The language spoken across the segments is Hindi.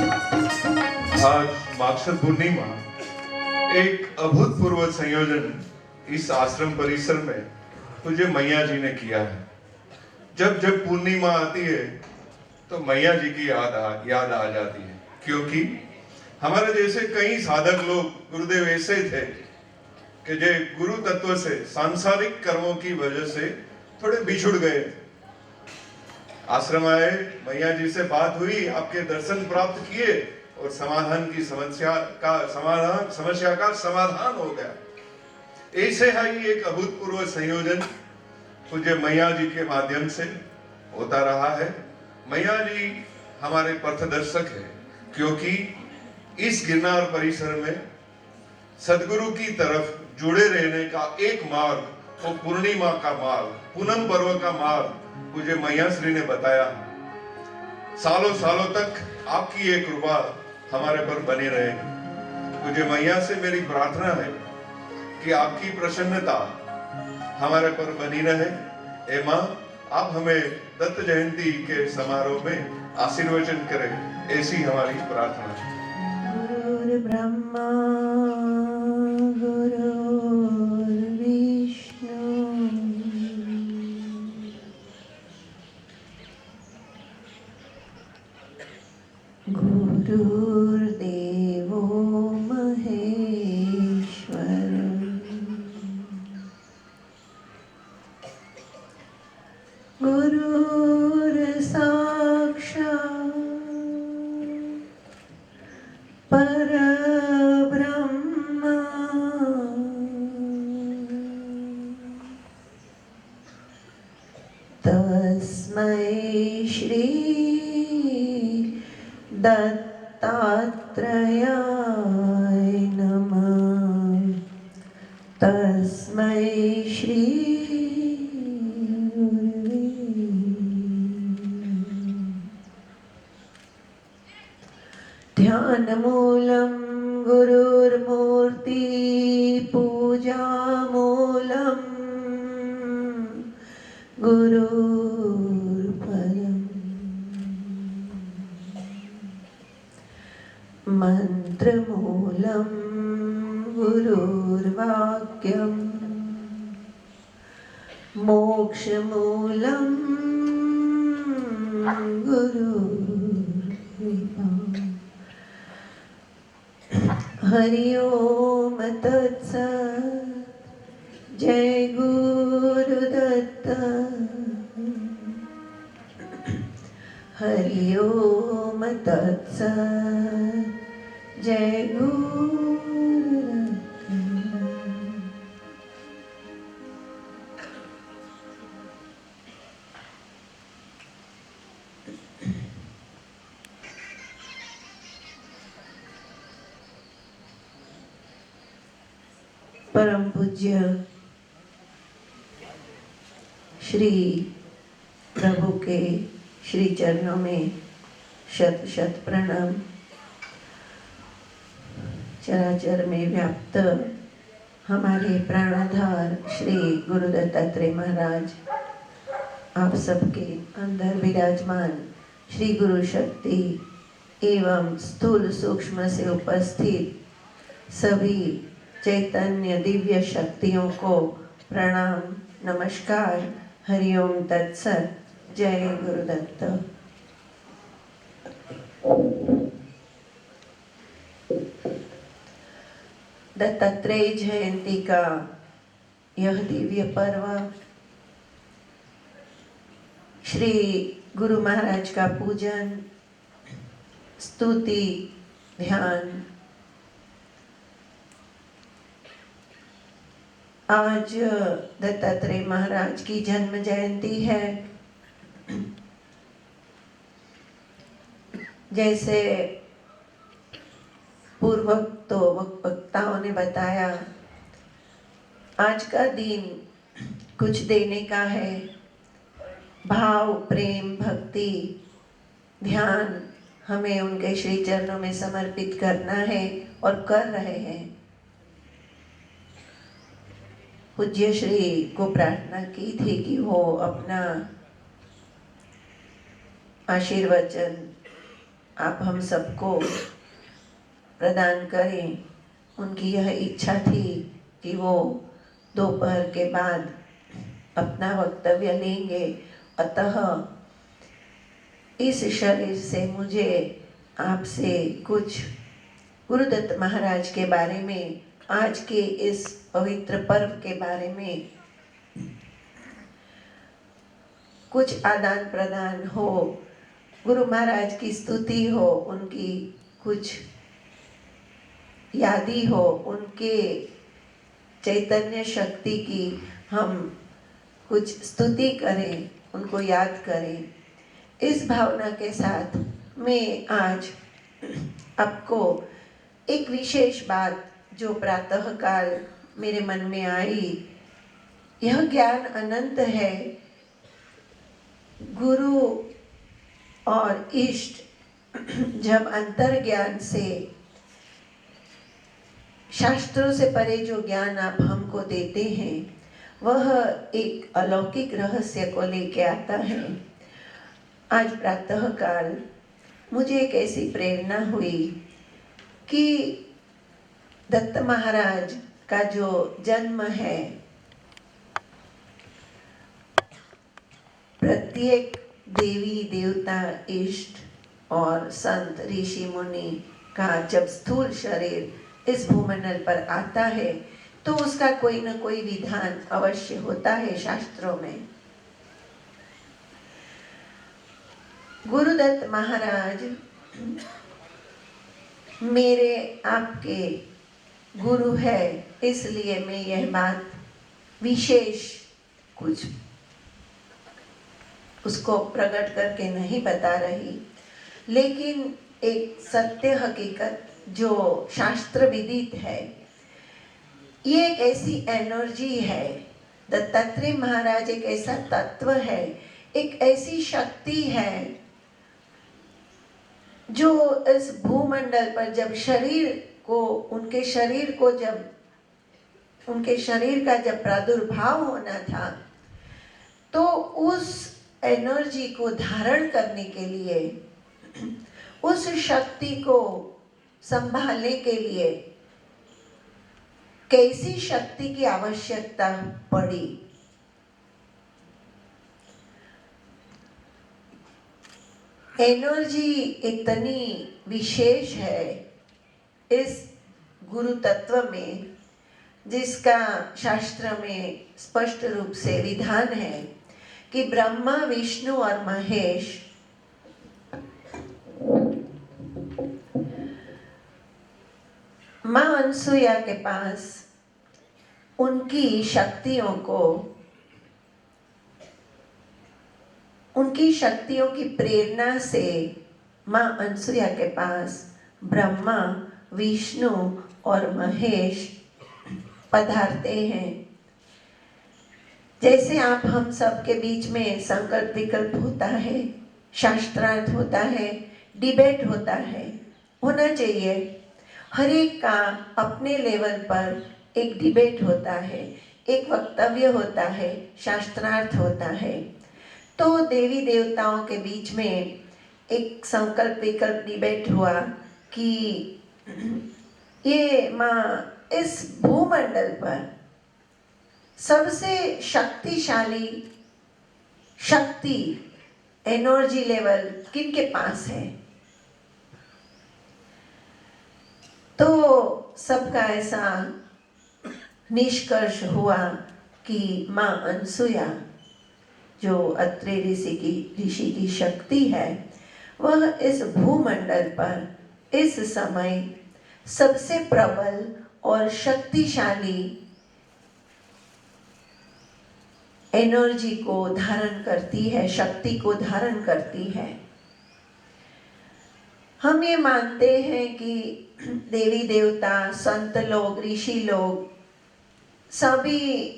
आज माक्षर पूर्णिमा एक अभूतपूर्व संयोजन इस आश्रम परिसर में पूज्य मैया जी ने किया है। जब जब पूर्णिमा आती है तो मैया जी की याद आ जाती है, क्योंकि हमारे जैसे कई साधक लोग गुरुदेव ऐसे थे कि जो गुरु तत्व से सांसारिक कर्मों की वजह से थोड़े बिछुड़ गए। आश्रम आए, मैया जी से बात हुई, आपके दर्शन प्राप्त किए और समस्या का समाधान हो गया। ऐसे ही एक अभूतपूर्व संयोजन पूज्य मैया जी के माध्यम से होता रहा है। मैया जी हमारे पथदर्शक है, क्योंकि इस गिरनार परिसर में सदगुरु की तरफ जुड़े रहने का एक मार्ग, वो पूर्णिमा का मार्ग, पूनम पर्व का मार्ग पूज्य मैया श्री ने बताया। सालों सालों तक आपकी ये कृपा हमारे पर बनी रहेगी। पूज्य मैया से मेरी प्रार्थना है कि आपकी प्रसन्नता हमारे पर बनी रहे। ए मां, आप हमें दत्त जयंती के समारोह में आशीर्वचन करें, ऐसी हमारी प्रार्थना है। गुरुर् ब्रह्मा गुरुर्विष्णु गुरुर्देवो महेश्वर गुरुर्साक्षात् परब्रह्म तस्मै श्री दत्तात्रेयाय नमः। तस्मै श्री गुरुवे ध्यानमूलं गुरुर्मूर्ति पूजामूलं गुरुर्परम् मंत्रमूलं गुरुर्वाक्यं मोक्षमूलं गुरुर्कृपा। हरि ओम तत्सत्। जय गुरुदत्त। हरि ओम तत्सत्। जय गुरुदत्त। परम पूज्य श्री प्रभु के श्री चरणों में शत शत प्रणाम। चराचर में व्याप्त हमारे प्राणाधार श्री गुरु दत्तात्रेय महाराज, आप सबके अंदर विराजमान श्री गुरु शक्ति एवं स्थूल सूक्ष्म से उपस्थित सभी चैतन्य दिव्य शक्तियों को प्रणाम, नमस्कार, हरिओम तत्सत। जय गुरुदत्त। दत्तात्रेय जयंती का यह दिव्य पर्व श्री गुरु महाराज का पूजन, स्तुति, ध्यान। आज दत्तात्रेय महाराज की जन्म जयंती है। जैसे पूर्व तो वक्ताओं ने बताया, आज का दिन कुछ देने का है। भाव, प्रेम, भक्ति, ध्यान हमें उनके श्री चरणों में समर्पित करना है और कर रहे हैं। पूज्य श्री को प्रार्थना की थी कि वो अपना आशीर्वचन आप हम सबको प्रदान करें। उनकी यह इच्छा थी कि वो दोपहर के बाद अपना वक्तव्य लेंगे, अतः इस शरीर से मुझे आपसे कुछ गुरुदत्त महाराज के बारे में, आज के इस पवित्र पर्व के बारे में कुछ आदान प्रदान हो, गुरु महाराज की स्तुति हो, उनकी कुछ यादी हो, उनके चैतन्य शक्ति की हम कुछ स्तुति करें, उनको याद करें। इस भावना के साथ मैं आज आपको एक विशेष बात जो प्रातःकाल मेरे मन में आई, यह ज्ञान अनंत है। गुरु और इष्ट जब अंतर ज्ञान से, शास्त्रों से परे जो ज्ञान आप हमको देते हैं, वह एक अलौकिक रहस्य को लेके आता है। आज प्रातःकाल मुझे एक ऐसी प्रेरणा हुई कि दत्त महाराज का जो जन्म है, प्रत्येक देवी देवता, इष्ट और संत ऋषि मुनि का जब स्थूल शरीर इस भूमंडल पर आता है तो उसका कोई न कोई विधान अवश्य होता है शास्त्रों में। गुरुदत्त महाराज मेरे आपके गुरु है, इसलिए मैं यह बात विशेष कुछ उसको प्रकट करके नहीं बता रही, लेकिन एक सत्य हकीकत जो शास्त्र विदित है, ये एक ऐसी एनर्जी है। दत्तात्रेय महाराज एक ऐसा तत्व है, एक ऐसी शक्ति है जो इस भूमंडल पर जब उनके शरीर का जब प्रादुर्भाव होना था, तो उस एनर्जी को धारण करने के लिए, उस शक्ति को संभालने के लिए कैसी शक्ति की आवश्यकता पड़ी। एनर्जी इतनी विशेष है इस गुरु तत्व में, जिसका शास्त्र में स्पष्ट रूप से विधान है कि ब्रह्मा, विष्णु और महेश मां अनसुया के पास उनकी शक्तियों की प्रेरणा से मां अनसुया के पास ब्रह्मा, विष्णु और महेश पधारते हैं। जैसे आप हम सब के बीच में संकल्प विकल्प होता है, शास्त्रार्थ होता है, डिबेट होता है, होना चाहिए। हर एक का अपने लेवल पर एक डिबेट होता है, एक वक्तव्य होता है, शास्त्रार्थ होता है। तो देवी देवताओं के बीच में एक संकल्प विकल्प डिबेट हुआ कि ये माँ इस भूमंडल पर सबसे शक्तिशाली शक्ति एनर्जी लेवल किनके पास है। तो सबका ऐसा निष्कर्ष हुआ कि माँ अनसुया जो अत्रि ऋषि की शक्ति है, वह इस भूमंडल पर इस समय सबसे प्रबल और शक्तिशाली एनर्जी को धारण करती है, शक्ति को धारण करती है। हम ये मानते हैं कि देवी देवता, संत लोग, ऋषि लोग सभी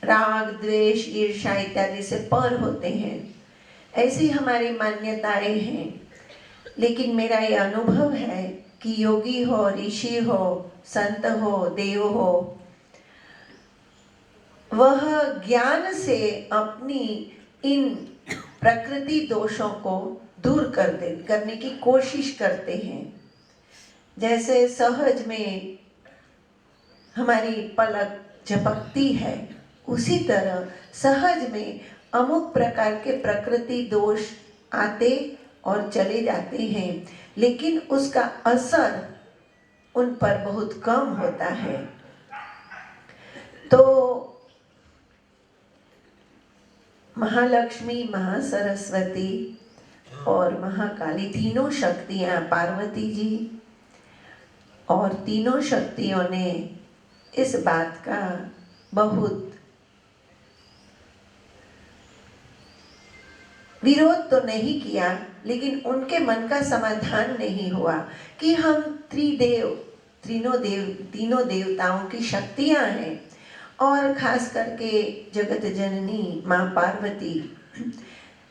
राग, द्वेष, ईर्ष्या इत्यादि से पर होते हैं, ऐसी हमारी मान्यताएं हैं। लेकिन मेरा ये अनुभव है कि योगी हो, ऋषि हो, संत हो, देव हो, वह ज्ञान से अपनी इन प्रकृति दोषों को दूर करने की कोशिश करते हैं। जैसे सहज में हमारी पलक झपकती है, उसी तरह सहज में अमुक प्रकार के प्रकृति दोष आते और चले जाते हैं, लेकिन उसका असर उन पर बहुत कम होता है। तो महालक्ष्मी, महासरस्वती और महाकाली तीनों शक्तियां, पार्वती जी और तीनों शक्तियों ने इस बात का बहुत विरोध तो नहीं किया, लेकिन उनके मन का समाधान नहीं हुआ कि हम तीनों देवताओं की शक्तियां हैं, और खास करके जगत जननी माँ पार्वती,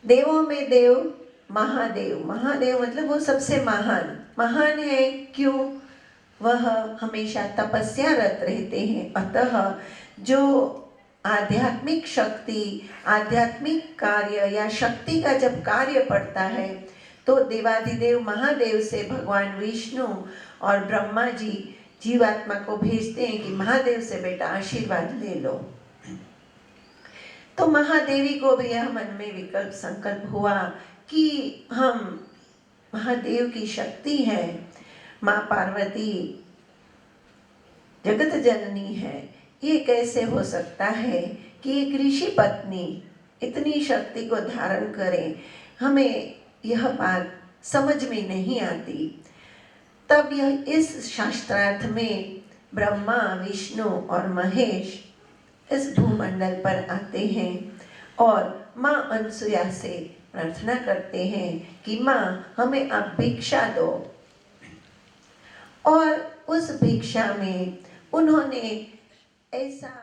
देवों में देव, महादेव। महादेव मतलब वो सबसे महान है। क्यों? वह हमेशा तपस्यारत रहते हैं। अतः जो आध्यात्मिक शक्ति, आध्यात्मिक कार्य या शक्ति का जब कार्य पड़ता है, तो देवाधिदेव महादेव से भगवान विष्णु और ब्रह्मा जी जीवात्मा को भेजते हैं कि महादेव से बेटा आशीर्वाद ले लो। तो महादेवी को भी यह मन में विकल्प संकल्प हुआ कि हम महादेव की शक्ति है, माँ पार्वती जगत जननी है, ये कैसे हो सकता है कि एक ऋषि पत्नी इतनी शक्ति को धारण करे? हमें यह बात समझ में नहीं आती। तब यह इस शास्त्रार्थ में ब्रह्मा, विष्णु और महेश इस भूमंडल पर आते हैं और माँ अनसुया से प्रार्थना करते हैं कि माँ हमें आप भिक्षा दो। और उस भिक्षा में उन्होंने ऐसा